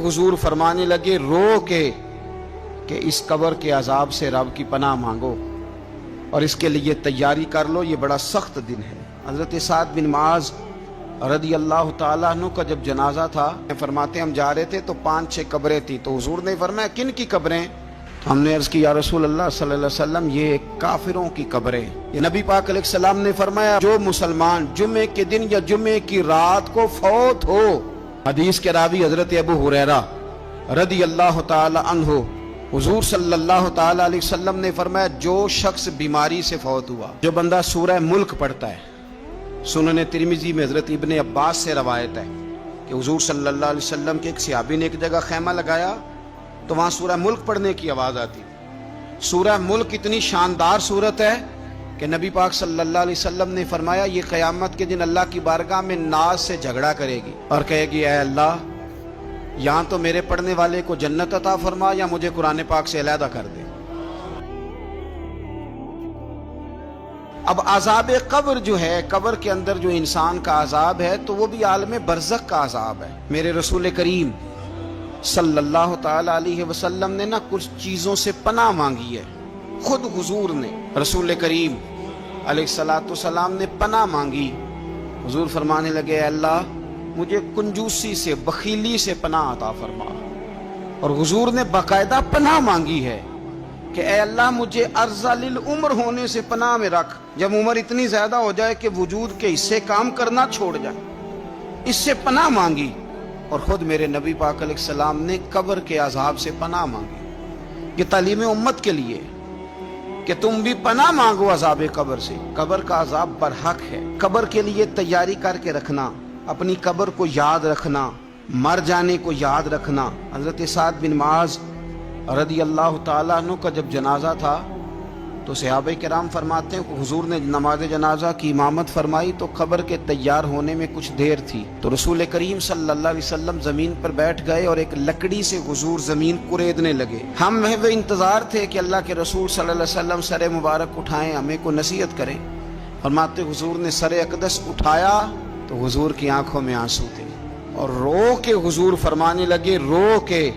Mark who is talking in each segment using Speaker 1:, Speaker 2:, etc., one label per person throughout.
Speaker 1: حضور فرمانے لگے رو کے کہ اس قبر کے عذاب سے رب کی پناہ مانگو اور اس کے لیے تیاری کر لو، یہ بڑا سخت دن ہے۔ حضرت سعد بن معاذ رضی اللہ تعالیٰ عنہ کا جب جنازہ تھا، فرماتے ہم جا رہے تھے تو 5-6 قبریں تھی، تو حضور نے فرمایا کن کی قبریں؟ ہم نے عرض کی یا رسول اللہ صلی اللہ علیہ وسلم یہ کافروں کی قبریں۔ یہ نبی پاک علیہ السلام نے فرمایا جو مسلمان جمعے کے دن یا جمعے کی رات کو فوت ہو، حدیث کے راوی حضرت ابو ہریرہ رضی اللہ تعالی عنہ، حضور صلی اللہ تعالی علیہ وسلم نے فرمایا جو شخص بیماری سے فوت ہوا، جو بندہ سورہ ملک پڑھتا ہے، سنن ترمذی میں حضرت ابن عباس سے روایت ہے کہ حضور صلی اللہ علیہ وسلم کے ایک صحابی نے ایک جگہ خیمہ لگایا تو وہاں سورہ ملک پڑھنے کی آواز آتی۔ سورہ ملک اتنی شاندار سورت ہے کہ نبی پاک صلی اللہ علیہ وسلم نے فرمایا یہ قیامت کے دن اللہ کی بارگاہ میں ناز سے جھگڑا کرے گی اور کہے گی اے اللہ یہاں تو میرے پڑھنے والے کو جنت عطا فرما یا مجھے قرآن پاک سے علیحدہ کر دے۔ اب عذاب قبر جو ہے، قبر کے اندر جو انسان کا عذاب ہے تو وہ بھی عالم برزخ کا عذاب ہے۔ میرے رسول کریم صلی اللہ تعالی علیہ وسلم نے نا کچھ چیزوں سے پناہ مانگی ہے، خود حضور نے، رسول کریم علیہ الصلوۃ والسلام نے پناہ مانگی۔ حضور فرمانے لگے اے اللہ مجھے کنجوسی سے، بخیلی سے پناہ عطا فرما، اور حضور نے باقاعدہ پناہ مانگی ہے کہ اے اللہ مجھے ارذل العمر ہونے سے پناہ میں رکھ، جب عمر اتنی زیادہ ہو جائے کہ وجود کے حصے کام کرنا چھوڑ جائے، اس سے پناہ مانگی۔ اور خود میرے نبی پاک علیہ السلام نے قبر کے عذاب سے پناہ مانگی۔ یہ تعلیم امت کے لیے کہ تم بھی پناہ مانگو عذاب قبر سے۔ قبر کا عذاب برحق ہے، قبر کے لیے تیاری کر کے رکھنا، اپنی قبر کو یاد رکھنا، مر جانے کو یاد رکھنا۔ حضرت سعد بن معاذ رضی اللہ تعالیٰ عنہ کا جب جنازہ تھا تو صحابہ کرام فرماتے ہیں کہ حضور نے نماز جنازہ کی امامت فرمائی تو قبر کے تیار ہونے میں کچھ دیر تھی، تو رسول کریم صلی اللہ علیہ وسلم زمین پر بیٹھ گئے اور ایک لکڑی سے حضور زمین کریدنے لگے۔ ہم محو انتظار تھے کہ اللہ کے رسول صلی اللہ علیہ وسلم سر مبارک اٹھائیں، ہمیں کو نصیحت کریں۔ فرماتے حضور نے سر اقدس اٹھایا تو حضور کی آنکھوں میں آنسو تھے اور رو کے حضور فرمانے لگے رو کے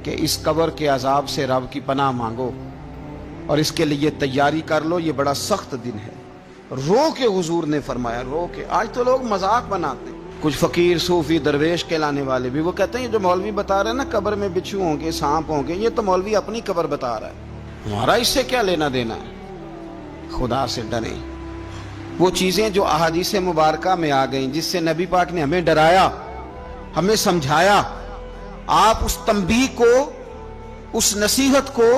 Speaker 1: کہ اس قبر کے عذاب سے رب کی پناہ مانگو اور اس کے لیے تیاری کر لو، یہ بڑا سخت دن ہے۔ رو کے حضور نے فرمایا، رو کے۔ آج تو لوگ مذاق بناتے ہیں، کچھ فقیر صوفی درویش کہلانے والے بھی، وہ کہتے ہیں یہ جو مولوی بتا رہا ہے نا قبر میں بچھو ہوں گے، سانپ ہوں گے، یہ تو مولوی اپنی قبر بتا رہا ہے، ہمارا اس سے کیا لینا دینا ہے۔ خدا سے ڈریں۔ وہ چیزیں جو احادیث مبارکہ میں آ گئیں، جس سے نبی پاک نے ہمیں ڈرایا، ہمیں سمجھایا، آپ اس تنبیہ کو، اس نصیحت کو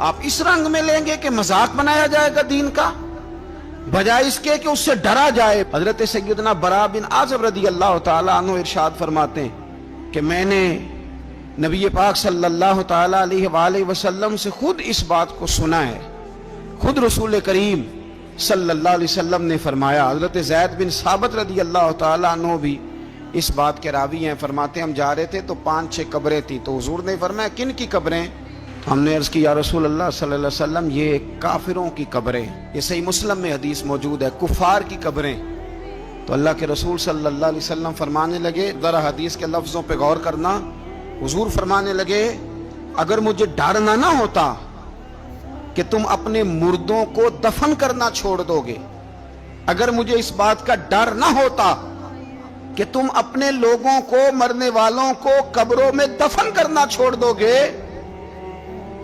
Speaker 1: آپ اس رنگ میں لیں گے کہ مذاق بنایا جائے گا دین کا، بجائے اس کے کہ اس سے ڈرا جائے۔ حضرت سیدنا برا بن عازب رضی اللہ تعالیٰ عنہ ارشاد فرماتے ہیں کہ میں نے نبی پاک صلی اللہ تعالیٰ علیہ وآلہ وسلم سے خود اس بات کو سنا ہے، خود رسول کریم صلی اللہ علیہ وسلم نے فرمایا۔ حضرت زید بن ثابت رضی اللہ تعالیٰ عنہ بھی اس بات کے راوی ہیں، فرماتے ہم جا رہے تھے تو 5-6 قبریں تھی، تو حضور نے فرمایا کن کی قبریں؟ ہم نے عرض کی یا رسول اللہ صلی اللہ علیہ وسلم یہ کافروں کی قبریں۔ یہ صحیح مسلم میں حدیث موجود ہے، کفار کی قبریں۔ تو اللہ کے رسول صلی اللہ علیہ وسلم فرمانے لگے، ذرا حدیث کے لفظوں پہ غور کرنا، حضور فرمانے لگے اگر مجھے ڈر نہ ہوتا کہ تم اپنے مردوں کو دفن کرنا چھوڑ دو گے، اگر مجھے اس بات کا ڈر نہ ہوتا کہ تم اپنے لوگوں کو، مرنے والوں کو قبروں میں دفن کرنا چھوڑ دو گے،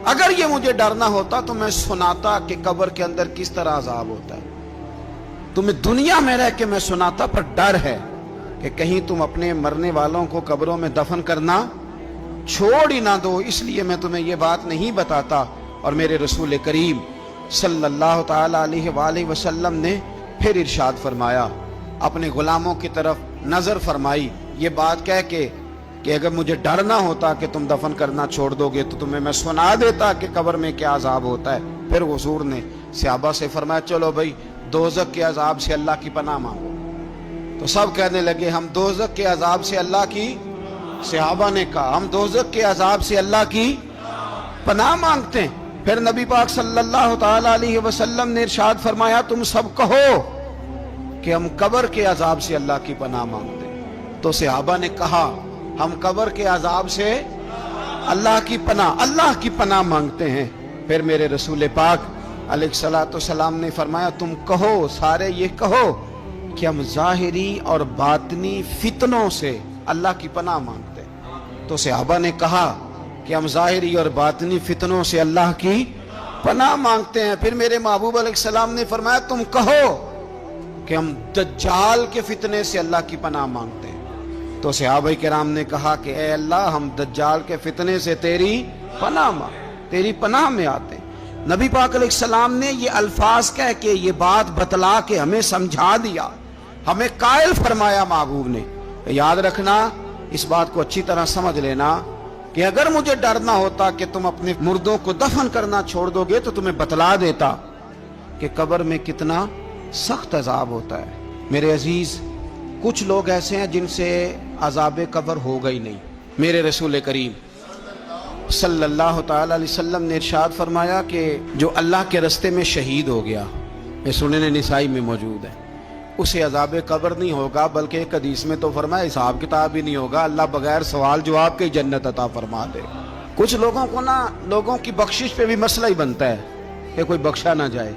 Speaker 1: اگر یہ مجھے ڈر نہ ہوتا تو میں سناتا کہ قبر کے اندر کس طرح عذاب ہوتا ہے۔ تمہیں دنیا میں رہ کے میں سناتا، پر ڈر ہے کہ کہیں تم اپنے مرنے والوں کو قبروں میں دفن کرنا چھوڑ ہی نہ دو، اس لیے میں تمہیں یہ بات نہیں بتاتا۔ اور میرے رسول کریم صلی اللہ تعالی علیہ وآلہ وسلم نے پھر ارشاد فرمایا، اپنے غلاموں کی طرف نظر فرمائی، یہ بات کہہ کے کہ اگر مجھے ڈر نہ ہوتا کہ تم دفن کرنا چھوڑ دو گے تو تمہیں میں سنا دیتا کہ قبر میں کیا عذاب ہوتا ہے۔ پھر حضور نے صحابہ سے فرمایا چلو بھائی دوزخ کے عذاب سے اللہ کی پناہ مانگو، تو سب کہنے لگے ہم دوزخ کے عذاب سے اللہ کی، صحابہ نے کہا ہم دوزخ کے عذاب سے اللہ کی پناہ مانگتے ہیں۔ پھر نبی پاک صلی اللہ تعالی علیہ وسلم نے ارشاد فرمایا تم سب کہو کہ ہم قبر کے عذاب سے اللہ کی پناہ مانگتے ہیں۔ تو صحابہ نے کہا ہم قبر کے عذاب سے اللہ کی پناہ مانگتے ہیں۔ پھر میرے رسول پاک علیہ الصلوۃ والسلام نے فرمایا تم کہو، سارے یہ کہو کہ ہم ظاہری اور باطنی فتنوں سے اللہ کی پناہ مانگتے ہیں۔ تو صحابہ نے کہا کہ ہم ظاہری اور باطنی فتنوں سے اللہ کی پناہ مانگتے ہیں۔ پھر میرے محبوب علیہ السلام نے فرمایا تم کہو کہ ہم دجال کے فتنے سے اللہ کی پناہ مانگتے ہیں۔ تو صحابہ کرام نے کہا کہ اے اللہ ہم دجال کے فتنے سے تیری پناہ میں آتے ہیں۔ نبی پاک علیہ السلام نے یہ الفاظ کہہ کے یہ بات بتلا کے ہمیں سمجھا دیا، ہمیں قائل فرمایا محبوب نے۔ یاد رکھنا، اس بات کو اچھی طرح سمجھ لینا کہ اگر مجھے ڈرنا ہوتا کہ تم اپنے مردوں کو دفن کرنا چھوڑ دو گے تو تمہیں بتلا دیتا کہ قبر میں کتنا سخت عذاب ہوتا ہے۔ میرے عزیز، کچھ لوگ ایسے ہیں جن سے عذاب قبر ہوگا ہی نہیں۔ میرے رسول کریم صلی اللہ تعالی علیہ وسلم نے ارشاد فرمایا کہ جو اللہ کے رستے میں شہید ہو گیا، یہ سنن نسائی میں موجود ہے، اسے عذاب قبر نہیں ہوگا، بلکہ ایک حدیث میں تو فرمایا حساب کتاب ہی نہیں ہوگا، اللہ بغیر سوال جواب کے جنت عطا فرما دے۔ کچھ لوگوں کو لوگوں کی بخشش پہ بھی مسئلہ ہی بنتا ہے کہ کوئی بخشا نہ جائے۔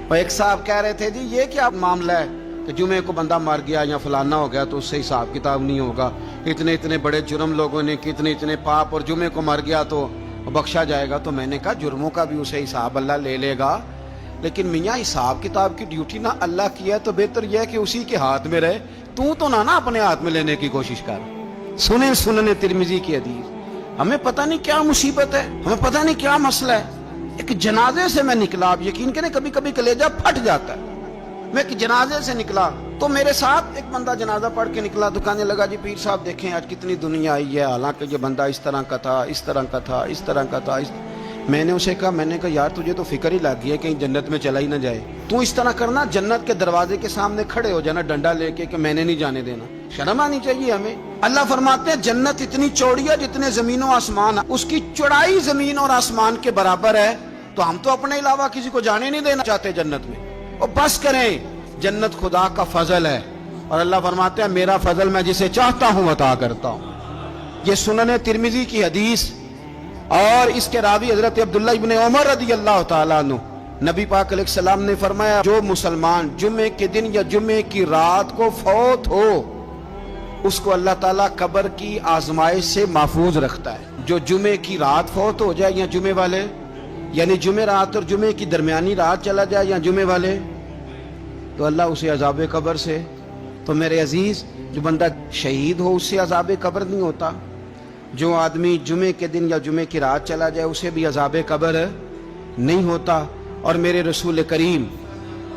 Speaker 1: اور ایک صاحب کہہ رہے تھے جی یہ کیا معاملہ ہے کہ جمعے کو بندہ مر گیا یا فلانا ہو گیا تو اس سے حساب کتاب نہیں ہوگا، اتنے بڑے جرم لوگوں نے کی، اتنے پاپ، اور جمعے کو مر گیا تو بخشا جائے گا۔ تو میں نے کہا جرموں کا بھی اسے حساب اللہ لے لے گا، لیکن میاں حساب کتاب کی ڈیوٹی نہ اللہ کی ہے تو بہتر یہ ہے کہ اسی کے ہاتھ میں رہے، تو نہ اپنے ہاتھ میں لینے کی کوشش کر۔ سنن ترمذی کی حدیث۔ ہمیں پتہ نہیں کیا مصیبت ہے، ہمیں پتہ نہیں کیا مسئلہ ہے۔ ایک جنازے سے میں نکلا، آپ یقین کریں کبھی کبھی کلیجہ پھٹ جاتا ہے۔ میں ایک جنازے سے نکلا تو میرے ساتھ ایک بندہ جنازہ پڑھ کے نکلا تو کہنے لگا جی پیر صاحب دیکھیں آج کتنی دنیا آئی ہے، حالانکہ یہ بندہ اس طرح کا تھا، اس طرح کا تھا، اس طرح کا تھا۔ میں نے اسے کہا یار تجھے تو فکر ہی لگ گئی ہے کہیں جنت میں چلا ہی نہ جائے، تو اس طرح کرنا جنت کے دروازے کے سامنے کھڑے ہو جانا ڈنڈا لے کے کہ میں نے نہیں جانے دینا۔ شرم آنی چاہیے ہمیں۔ اللہ فرماتے ہیں جنت اتنی چوڑی ہے جتنے زمین و آسمان، اس کی چوڑائی زمین اور آسمان کے برابر ہے، تو ہم تو اپنے علاوہ کسی کو جانے نہیں دینا چاہتے جنت میں۔ اور بس کریں، جنت خدا کا فضل ہے، اور اللہ فرماتے ہیں میرا فضل میں جسے چاہتا ہوں عطا کرتا ہوں۔ یہ سنن ترمذی کی حدیث، اور اس کے راوی حضرت عبداللہ ابن عمر رضی اللہ تعالیٰ عنہ۔ نبی پاک علیہ السلام نے فرمایا جو مسلمان جمعے کے دن یا جمعے کی رات کو فوت ہو، اس کو اللہ تعالیٰ قبر کی آزمائش سے محفوظ رکھتا ہے۔ جو جمعے کی رات فوت ہو جائے یا جمعے والے، یعنی جمعے رات اور جمعے کی درمیانی رات چلا جائے یا جمعے والے، تو اللہ اسے عذاب قبر سے۔ تو میرے عزیز، جو بندہ شہید ہو اس سے عذاب قبر نہیں ہوتا، جو آدمی جمعے کے دن یا جمعے کی رات چلا جائے اسے بھی عذاب قبر نہیں ہوتا۔ اور میرے رسول کریم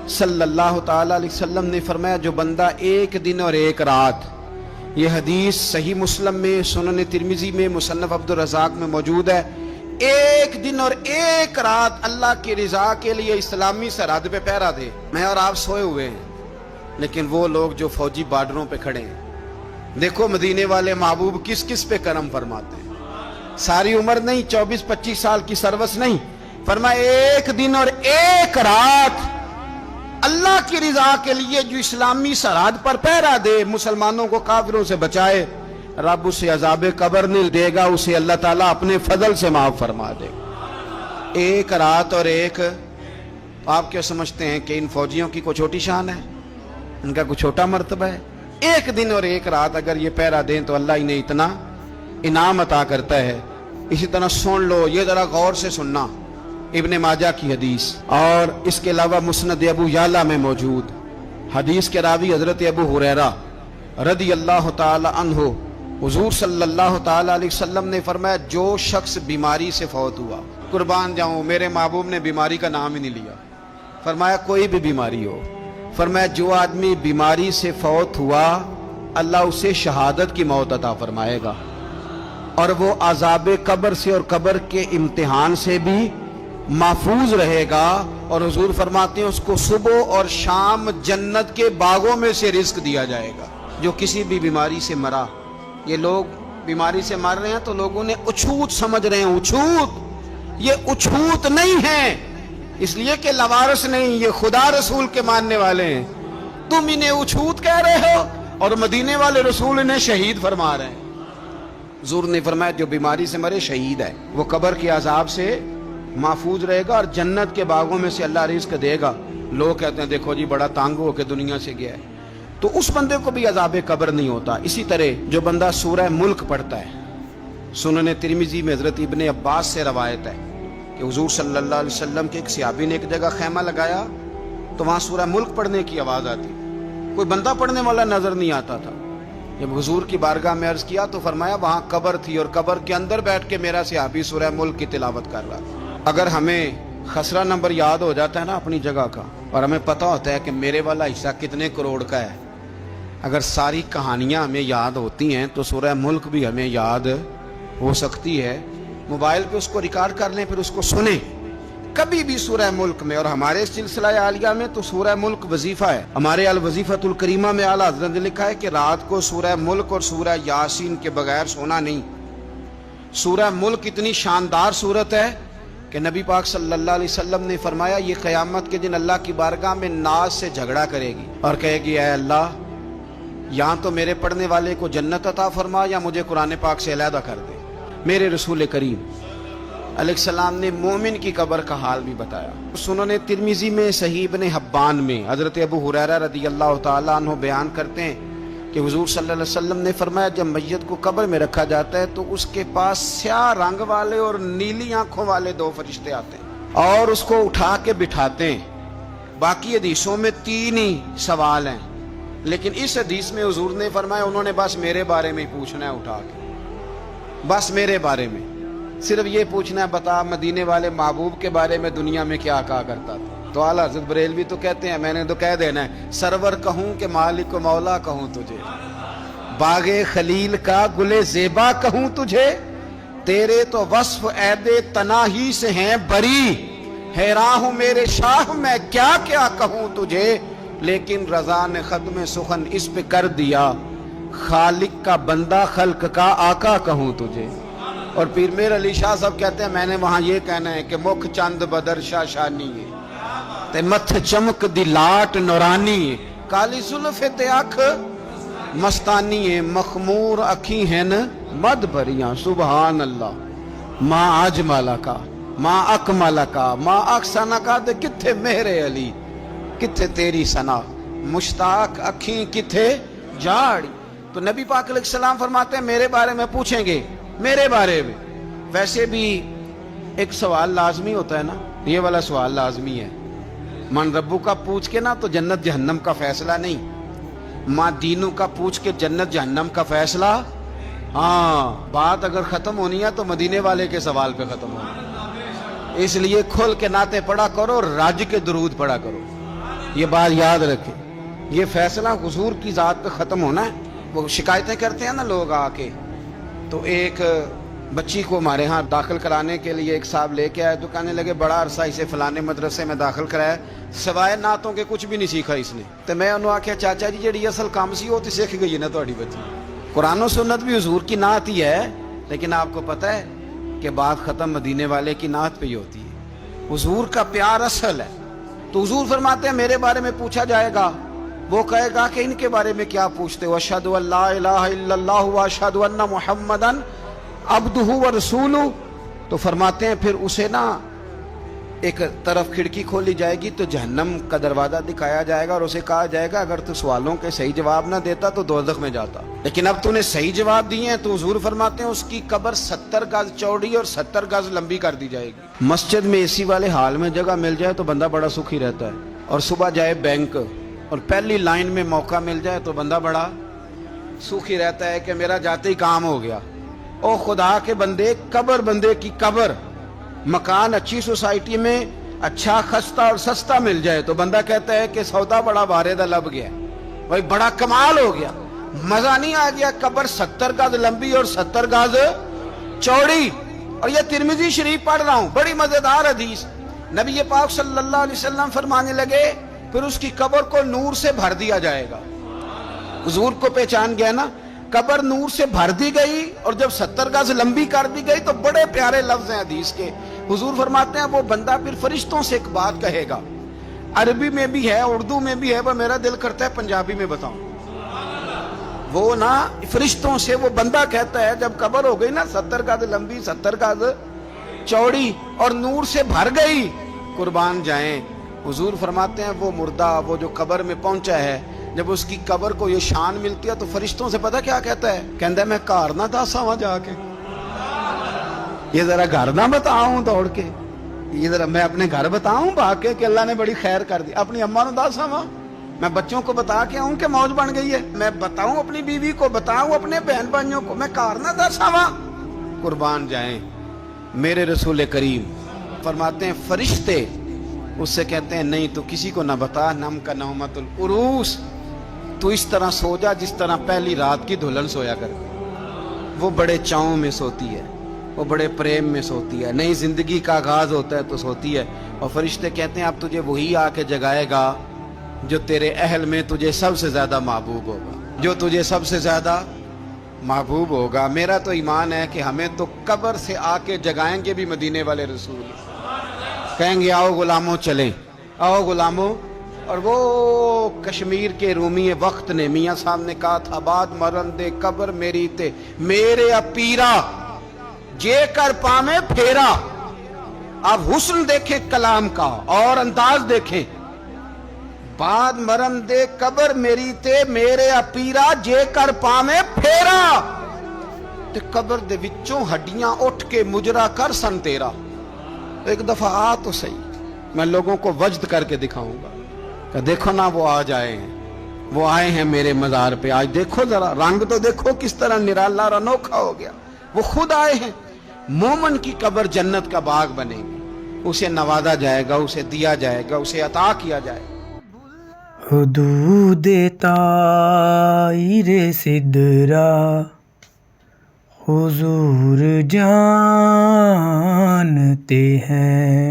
Speaker 1: صلی اللہ تعالی علیہ وسلم نے فرمایا جو بندہ ایک دن اور ایک رات، یہ حدیث صحیح مسلم میں، سنن ترمذی میں، مصنف عبدالرزاق میں موجود ہے، ایک دن اور ایک رات اللہ کی رضا کے لیے اسلامی سرحد پہ پہرا دے۔ میں اور آپ سوئے ہوئے ہیں، لیکن وہ لوگ جو فوجی بارڈروں پہ کھڑے ہیں، دیکھو مدینے والے محبوب کس کس پہ کرم فرماتے ہیں۔ ساری عمر نہیں، 24-25 سال کی سروس نہیں، فرمایا ایک دن اور ایک رات اللہ کی رضا کے لیے جو اسلامی سرحد پر پہرا دے، مسلمانوں کو کافروں سے بچائے، رب اسے عذاب قبر نہیں دے گا، اسے اللہ تعالیٰ اپنے فضل سے معاف فرما دے گا۔ ایک رات اور ایک، آپ کیا سمجھتے ہیں کہ ان فوجیوں کی کوئی چھوٹی شان ہے؟ ان کا کوئی چھوٹا مرتبہ ہے؟ ایک دن اور ایک رات اگر یہ پہرا دیں تو اللہ انہیں اتنا انعام عطا کرتا ہے۔ اسی طرح سن لو، یہ ذرا غور سے سننا، ابن ماجہ کی حدیث، اور اس کے علاوہ مسند ابو یعلا میں موجود حدیث کے راوی حضرت ابو ہریرہ رضی اللہ تعالی عنہ، حضور صلی اللہ تعالی علیہ وسلم نے فرمایا جو شخص بیماری سے فوت ہوا، قربان جاؤں میرے محبوب نے بیماری کا نام ہی نہیں لیا، فرمایا کوئی بھی بیماری ہو، فرمایا جو آدمی بیماری سے فوت ہوا اللہ اسے شہادت کی موت عطا فرمائے گا، اور وہ عذاب قبر سے اور قبر کے امتحان سے بھی محفوظ رہے گا، اور حضور فرماتے ہیں اس کو صبح اور شام جنت کے باغوں میں سے رزق دیا جائے گا۔ جو کسی بھی بیماری سے مرا، یہ لوگ بیماری سے مر رہے ہیں تو لوگوں نے اچھوت سمجھ رہے ہیں، اچھوت، یہ اچھوت نہیں ہے، اس لیے کہ لوارث نہیں، یہ خدا رسول کے ماننے والے ہیں، تم انہیں اچھوت کہہ رہے ہو اور مدینے والے رسول انہیں شہید فرما رہے ہیں۔ حضور نے فرمایا جو بیماری سے مرے شہید ہے، وہ قبر کے عذاب سے محفوظ رہے گا اور جنت کے باغوں میں سے اللہ رزق دے گا۔ لوگ کہتے ہیں دیکھو جی بڑا تانگ ہو کے دنیا سے گیا ہے، تو اس بندے کو بھی عذاب قبر نہیں ہوتا۔ اسی طرح جو بندہ سورہ ملک پڑھتا ہے، سنن ترمذی میں حضرت ابن عباس سے روایت ہے کہ حضور صلی اللہ علیہ وسلم کے ایک صحابی نے ایک جگہ خیمہ لگایا تو وہاں سورہ ملک پڑھنے کی آواز آتی، کوئی بندہ پڑھنے والا نظر نہیں آتا تھا۔ جب حضور کی بارگاہ میں عرض کیا تو فرمایا وہاں قبر تھی اور قبر کے اندر بیٹھ کے میرا صحابی سورہ ملک کی تلاوت کر رہا تھا۔ اگر ہمیں خسرہ نمبر یاد ہو جاتا ہے نا اپنی جگہ کا، اور ہمیں پتہ ہوتا ہے کہ میرے والا حصہ کتنے کروڑ کا ہے، اگر ساری کہانیاں ہمیں یاد ہوتی ہیں تو سورہ ملک بھی ہمیں یاد ہو سکتی ہے۔ موبائل پہ اس کو ریکارڈ کر لیں، پھر اس کو سنیں کبھی بھی سورہ ملک میں۔ اور ہمارے سلسلہ عالیہ میں تو سورہ ملک وظیفہ ہے۔ ہمارے الوظیفۃ الکریمہ میں اعلیٰ حضرت نے لکھا ہے کہ رات کو سورہ ملک اور سورہ یاسین کے بغیر سونا نہیں۔ سورہ ملک اتنی شاندار سورت ہے کہ نبی پاک صلی اللہ علیہ وسلم نے فرمایا یہ قیامت کے دن اللہ کی بارگاہ میں ناز سے جھگڑا کرے گی اور کہے گی اے اللہ یہاں تو میرے پڑھنے والے کو جنت عطا فرما یا مجھے قرآن پاک سے علیحدہ کر دے۔ میرے رسول کریم علیہ السلام نے مومن کی قبر کا حال بھی بتایا۔ سنن ترمذی میں، صحیح ابن حبان میں حضرت ابو ہریرہ رضی اللہ تعالیٰ عنہ بیان کرتے ہیں کہ حضور صلی اللہ علیہ وسلم نے فرمایا جب میت کو قبر میں رکھا جاتا ہے تو اس کے پاس سیاہ رنگ والے اور نیلی آنکھوں والے دو فرشتے آتے ہیں اور اس کو اٹھا کے بٹھاتے ہیں۔ باقی حدیثوں میں 3 ہی سوال ہیں، لیکن اس حدیث میں حضور نے فرمایا انہوں نے بس میرے بارے میں ہی پوچھنا ہے، اٹھا کے بس میرے بارے میں صرف یہ پوچھنا ہے بتا مدینے والے محبوب کے بارے میں دنیا میں کیا کہا کرتا تھا۔ تو اعلیٰ حضرت بریلوی تو کہتے ہیں میں نے تو کہہ دینا ہے سرور کہوں کہ مالک و مولا کہوں تجھے، باغ خلیل کا گلے زیبا کہوں تجھے، تیرے تو وصف عید تناہی سے ہیں بری، حیران ہوں میرے شاہ میں کیا کیا کہوں تجھے، لیکن رضا نے ختم سخن اس پہ کر دیا، خالق کا بندہ خلق کا آقا کہوں تجھے۔ اور پیر میر علی شاہ صاحب کہتے ہیں میں نے وہاں یہ کہنا ہے کہ مکھ چند بدر شاہ شانی ہے تے متھ چمک دی لاٹ نورانی ہے، کالی زلف تے اکھ مستانی ہے، مخمور اکھی ہیں مد بھریاں، سبحان اللہ ما اجمل کا ما اکمل کا ما احسن کا، تے کتھے میرے علی کتھے تیری ثنا، مشتاق اکھیں کتھے جاڑی۔ تو نبی پاک علیہ السلام فرماتے ہیں میرے بارے میں پوچھیں گے، میرے بارے میں۔ ویسے بھی ایک سوال لازمی ہوتا ہے نا، یہ والا سوال لازمی ہے، من ربو کا پوچھ کے نا تو جنت جہنم کا فیصلہ نہیں، ماں دینوں کا پوچھ کے جنت جہنم کا فیصلہ۔ ہاں بات اگر ختم ہونی ہے تو مدینے والے کے سوال پہ ختم ہونی، اس لیے کھل کے نعتیں پڑھا کرو، راج کے درود پڑھا کرو، یہ بات یاد رکھیں۔ یہ فیصلہ حضور کی ذات پہ ختم ہونا ہے۔ وہ شکایتیں کرتے ہیں نا لوگ آ کے، تو ایک بچی کو ہمارے ہاں داخل کرانے کے لیے ایک صاحب لے کے آئے تو کہنے لگے بڑا عرصہ اسے فلانے مدرسے میں داخل کرایا، سوائے نعتوں کے کچھ بھی نہیں سیکھا اس نے۔ تو میں انہوں آکھیا چاچا جی جڑی اصل کام سی وہ تو سیکھ گئی نا تہاڈی بچی، قرآن و سنت بھی حضور کی نعت ہی ہے، لیکن آپ کو پتہ ہے کہ بات ختم مدینے والے کی نعت پہ ہی ہوتی ہے، حضور کا پیار اصل ہے۔ تو حضور فرماتے ہیں میرے بارے میں پوچھا جائے گا، وہ کہے گا کہ ان کے بارے میں کیا پوچھتے ہو، اشہد ان لا الہ الا اللہ واشہد ان محمدن عبدہ ورسولہ۔ تو فرماتے ہیں پھر اسے نا ایک طرف کھڑکی کھولی جائے گی تو جہنم کا دروازہ دکھایا جائے گا اور اسے کہا جائے گا اگر تو سوالوں کے صحیح جواب نہ دیتا تو دوزخ میں جاتا، لیکن اب تو نے صحیح جواب دیے ہیں۔ تو حضور فرماتے ہیں اس کی قبر 70 گز چوڑی اور 70 گز لمبی کر دی جائے گی۔ مسجد میں اے سی والے حال میں جگہ مل جائے تو بندہ بڑا سکھی رہتا ہے، اور صبح جائے بینک اور پہلی لائن میں موقع مل جائے تو بندہ بڑا سکھی رہتا ہے کہ میرا جاتے ہی کام ہو گیا۔ او خدا کے بندے، قبر بندے کی قبر، مکان اچھی سوسائٹی میں اچھا خستہ اور سستا مل جائے تو بندہ کہتا ہے کہ سودا بڑا بارے لب گیا، بھائی بڑا کمال ہو گیا، مزہ نہیں آ گیا۔ قبر 70 گز لمبی اور 70 گز چوڑی، اور یہ ترمذی شریف پڑھ رہا ہوں، بڑی مزیدار حدیث۔ نبی پاک صلی اللہ علیہ وسلم فرمانے لگے پھر اس کی قبر کو نور سے بھر دیا جائے گا۔ حضور کو پہچان گیا نا، قبر نور سے بھر دی گئی اور جب 70 گز لمبی کر دی گئی تو بڑے پیارے لفظ ہیں حدیث کے۔ حضور فرماتے ہیں وہ بندہ پھر فرشتوں سے ایک بات کہے گا، عربی میں بھی ہے، اردو میں بھی ہے، وہ میرا دل کرتا ہے پنجابی میں بتاؤں۔ وہ نا فرشتوں سے وہ بندہ کہتا ہے جب قبر ہو گئی نا 70 گز لمبی 70 گز چوڑی اور نور سے بھر گئی، قربان جائیں، حضور فرماتے ہیں وہ مردہ وہ جو قبر میں پہنچا ہے، جب اس کی قبر کو یہ شان ملتی ہے تو فرشتوں سے پتہ کیا کہتا ہے؟ کہتا ہے میں گھر نہ دساں وہاں جا کے، یہ ذرا گھر نہ بتاؤں دوڑ کے، یہ ذرا میں اپنے گھر بتاؤں بھاگ کے کہ اللہ نے بڑی خیر کر دی، اپنی اماں نو دساں وہاں، میں بچوں کو بتا کے آؤں کہ موج بن گئی ہے، میں بتاؤں اپنی بیوی کو، بتاؤں اپنے بہن بھائیوں کو، میں گھر نہ دساں وہاں۔ قربان جائیں میرے رسول کریم فرماتے ہیں فرشتے اس سے کہتے ہیں نہیں تو کسی کو نہ بتا، نم کا نومت العروس، تو اس طرح سو جا جس طرح پہلی رات کی دلہن سویا کر، وہ بڑے چاؤں میں سوتی ہے، وہ بڑے پریم میں سوتی ہے، نئی زندگی کا آغاز ہوتا ہے تو سوتی ہے، اور فرشتے کہتے ہیں اب تجھے وہی آ کے جگائے گا جو تیرے اہل میں تجھے سب سے زیادہ محبوب ہوگا، جو تجھے سب سے زیادہ محبوب ہوگا۔ میرا تو ایمان ہے کہ ہمیں تو قبر سے آ کے جگائیں گے بھی مدینے والے رسول، کہیں گے آؤ غلاموں چلیں، آؤ غلاموں۔ اور وہ کشمیر کے رومی وقت نے میاں صاحب نے کہا تھا بعد مرن دے قبر میری تے میرے اپیرا جے کر پامے پھیرا۔ اب حسن دیکھیں کلام کا اور انداز دیکھیں، بعد مرن دے قبر میری تے میرے اپیرا جے کر پامے پھیرا، تے قبر دے وچوں ہڈیاں اٹھ کے مجرا کر سن تیرا۔ ایک دفعہ آ تو صحیح، میں لوگوں کو وجد کر کے دکھاؤں گا کہ دیکھو نا وہ آج آئے ہیں، وہ آئے ہیں میرے مزار پہ، آج دیکھو ذرا رنگ تو دیکھو کس طرح نرالا اور انوکھا ہو گیا، وہ خود آئے ہیں۔ مومن کی قبر جنت کا باغ بنے گی، اسے نوازا جائے گا، اسے دیا جائے گا، اسے عطا کیا جائے گا۔
Speaker 2: حدود طائر سدرا حضور جانتے ہیں،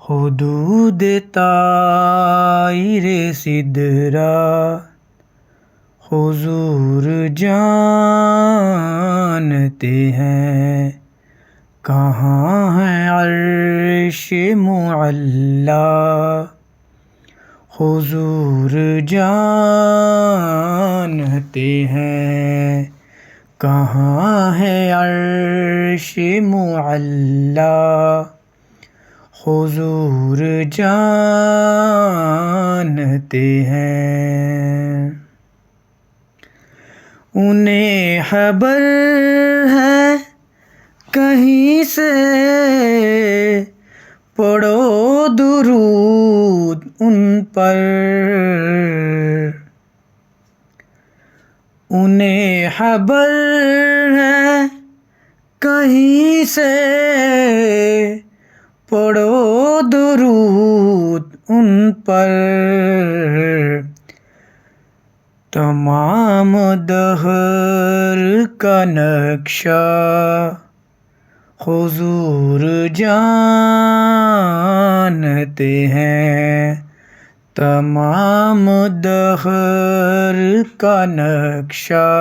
Speaker 2: حدود طائر سدرا حضور جانتے ہیں، کہاں ہے عرش معلا حضور جانتے ہیں، کہاں ہے عرش معلا حضور جانتے ہیں۔ انہیں خبر ہے کہیں سے پڑھو درود ان پر، انہیں خبر ہے کہیں سے پڑھو درود ان پر، تمام دہر کا نقشہ حضور جانتے ہیں، تمام دہر کا نقشہ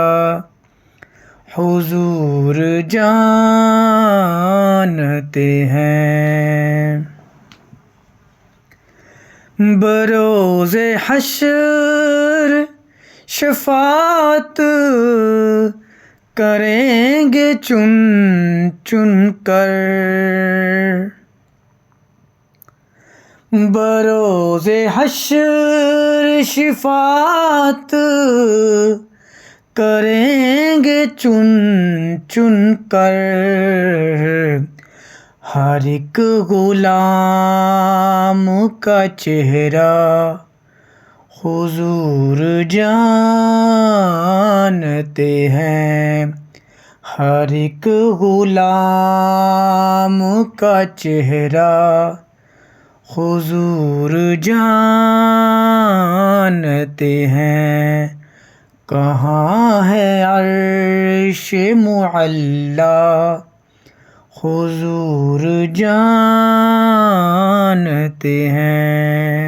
Speaker 2: حضور جانتے ہیں۔ بروز حشر شفاعت کریں گے چن چن کر، بروز حشر شفاعت کریں گے چن چن کر، ہر ایک غلام کا چہرہ حضور جانتے ہیں، ہر ایک غلام کا چہرہ حضور جانتے ہیں، کہاں ہے عرش معلا حضور جانتے ہیں۔